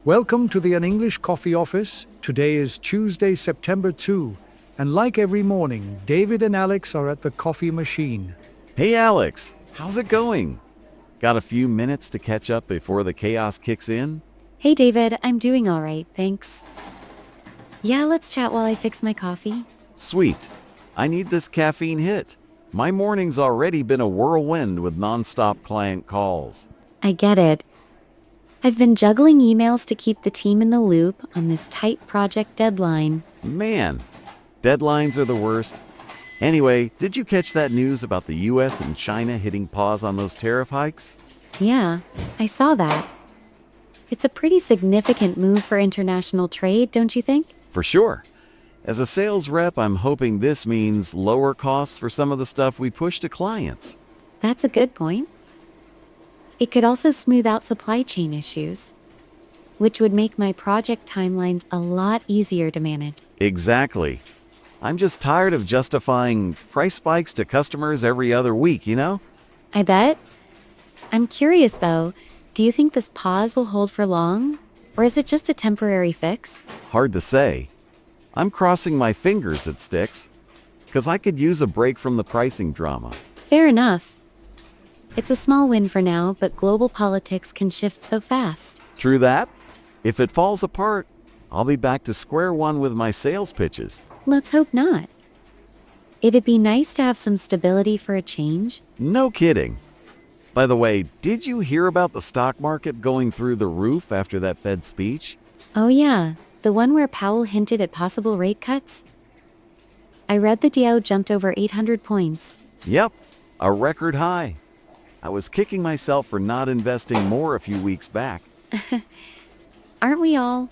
Welcome to the An English Coffee Office. Today is Tuesday, September 2, and like every morning, David and Alex are at the coffee machine. Hey Alex, how's it going? Got a few minutes to catch up before the chaos kicks in? Hey David, I'm doing all right, thanks. Yeah, let's chat while I fix my coffee. Sweet. I need this caffeine hit. My morning's already been a whirlwind with nonstop client calls. I get it. I've been juggling emails to keep the team in the loop on this tight project deadline. Man, deadlines are the worst. Anyway, did you catch that news about the US and China hitting pause on those tariff hikes? Yeah, I saw that. It's a pretty significant move for international trade, don't you think? For sure. As a sales rep, I'm hoping this means lower costs for some of the stuff we push to clients. That's a good point. It could also smooth out supply chain issues, which would make my project timelines a lot easier to manage. Exactly. I'm just tired of justifying price spikes to customers every other week, you know? I bet. I'm curious though, do you think this pause will hold for long? Or is it just a temporary fix? Hard to say. I'm crossing my fingers it sticks, because I could use a break from the pricing drama. Fair enough. It's a small win for now, but global politics can shift so fast. True that. If it falls apart, I'll be back to square one with my sales pitches. Let's hope not. It'd be nice to have some stability for a change. No kidding. By the way, did you hear about the stock market going through the roof after that Fed speech? Oh yeah, the one where Powell hinted at possible rate cuts? I read the Dow jumped over 800 points. Yep, a record high. I was kicking myself for not investing more a few weeks back. Aren't we all?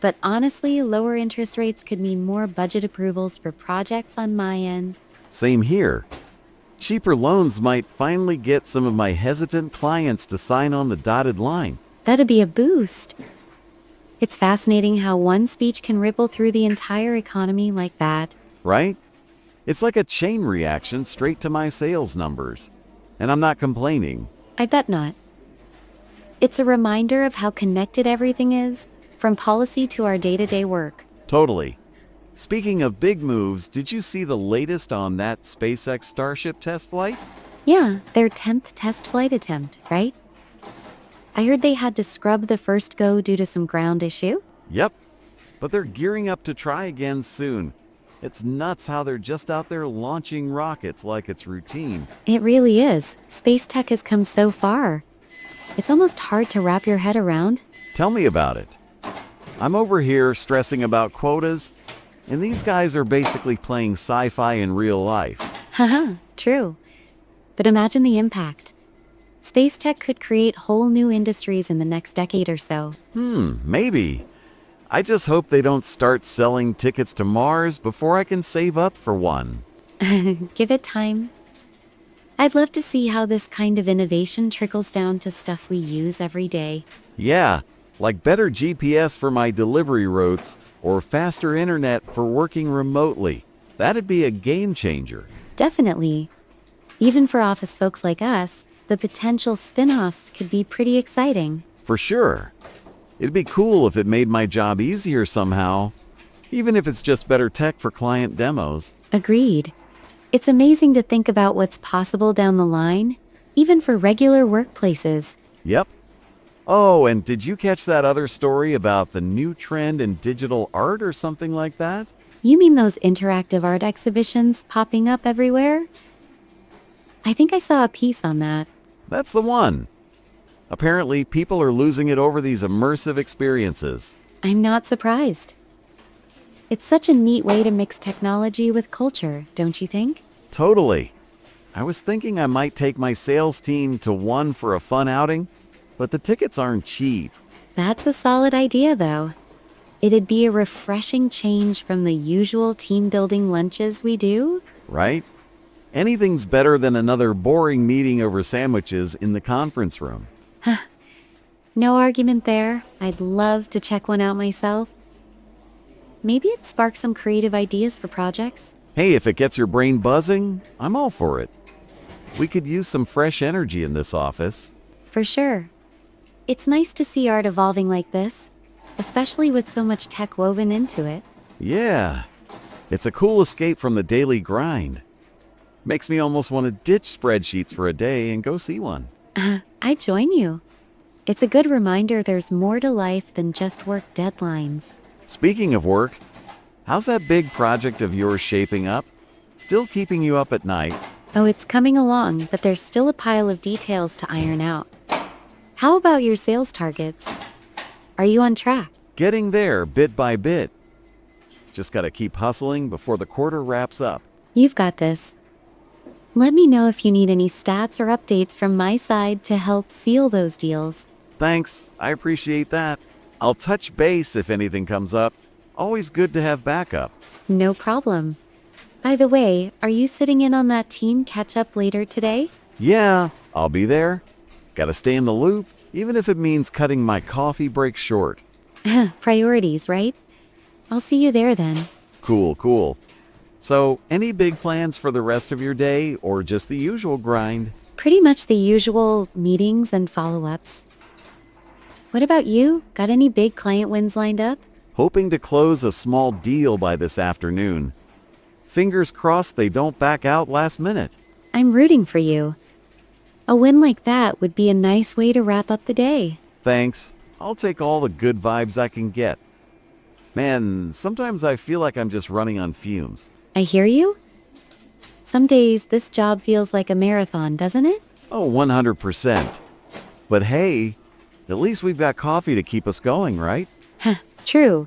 But honestly, lower interest rates could mean more budget approvals for projects on my end. Same here. Cheaper loans might finally get some of my hesitant clients to sign on the dotted line. That'd be a boost. It's fascinating how one speech can ripple through the entire economy like that. Right? It's like a chain reaction straight to my sales numbers. And I'm not complaining. I bet not. It's a reminder of how connected everything is, from policy to our day-to-day work. Totally. Speaking of big moves, did you see the latest on that SpaceX Starship test flight? Yeah, their 10th test flight attempt, right? I heard they had to scrub the first go due to some ground issue. Yep. But they're gearing up to try again soon. It's nuts how they're just out there launching rockets like it's routine. It really is. Space tech has come so far. It's almost hard to wrap your head around. Tell me about it. I'm over here stressing about quotas, and these guys are basically playing sci-fi in real life. Haha, true. But imagine the impact. Space tech could create whole new industries in the next decade or so. Maybe. I just hope they don't start selling tickets to Mars before I can save up for one. Give it time. I'd love to see how this kind of innovation trickles down to stuff we use every day. Yeah, like better GPS for my delivery routes or faster internet for working remotely. That'd be a game changer. Definitely. Even for office folks like us, the potential spin-offs could be pretty exciting. For sure. It'd be cool if it made my job easier somehow, even if it's just better tech for client demos. Agreed. It's amazing to think about what's possible down the line, even for regular workplaces. Yep. Oh, and did you catch that other story about the new trend in digital art or something like that? You mean those interactive art exhibitions popping up everywhere? I think I saw a piece on that. That's the one. Apparently, people are losing it over these immersive experiences. I'm not surprised. It's such a neat way to mix technology with culture, don't you think? Totally. I was thinking I might take my sales team to one for a fun outing, but the tickets aren't cheap. That's a solid idea, though. It'd be a refreshing change from the usual team-building lunches we do. Right? Anything's better than another boring meeting over sandwiches in the conference room. No argument there. I'd love to check one out myself. Maybe it sparks some creative ideas for projects. Hey, if it gets your brain buzzing, I'm all for it. We could use some fresh energy in this office. For sure. It's nice to see art evolving like this, especially with so much tech woven into it. Yeah, it's a cool escape from the daily grind. Makes me almost want to ditch spreadsheets for a day and go see one. I join you. It's a good reminder there's more to life than just work deadlines. Speaking of work, how's that big project of yours shaping up? Still keeping you up at night? Oh, it's coming along, but there's still a pile of details to iron out. How about your sales targets? Are you on track? Getting there bit by bit. Just gotta keep hustling before the quarter wraps up. You've got this. Let me know if you need any stats or updates from my side to help seal those deals. Thanks, I appreciate that. I'll touch base if anything comes up. Always good to have backup. No problem. By the way, are you sitting in on that team catch-up later today? Yeah, I'll be there. Gotta stay in the loop, even if it means cutting my coffee break short. Priorities, right? I'll see you there then. Cool. So, any big plans for the rest of your day, or just the usual grind? Pretty much the usual meetings and follow-ups. What about you? Got any big client wins lined up? Hoping to close a small deal by this afternoon. Fingers crossed they don't back out last minute. I'm rooting for you. A win like that would be a nice way to wrap up the day. Thanks. I'll take all the good vibes I can get. Man, sometimes I feel like I'm just running on fumes. I hear you. Some days this job feels like a marathon, doesn't it? Oh, 100%. But hey, at least we've got coffee to keep us going, right? True.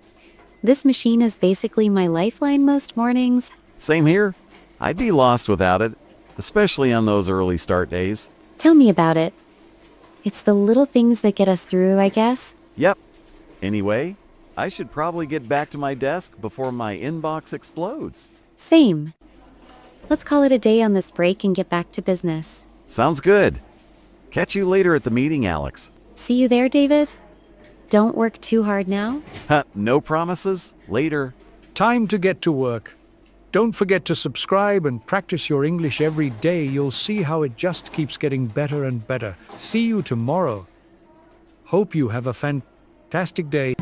This machine is basically my lifeline most mornings. Same here. I'd be lost without it, especially on those early start days. Tell me about it. It's the little things that get us through, I guess. Yep. Anyway, I should probably get back to my desk before my inbox explodes. Same. Let's call it a day on this break and get back to business. Sounds good. Catch you later at the meeting, Alex. See you there, David. Don't work too hard now. No promises. Later. Time to get to work. Don't forget to subscribe and practice your English every day. You'll see how it just keeps getting better and better. See you tomorrow. Hope you have a fantastic day.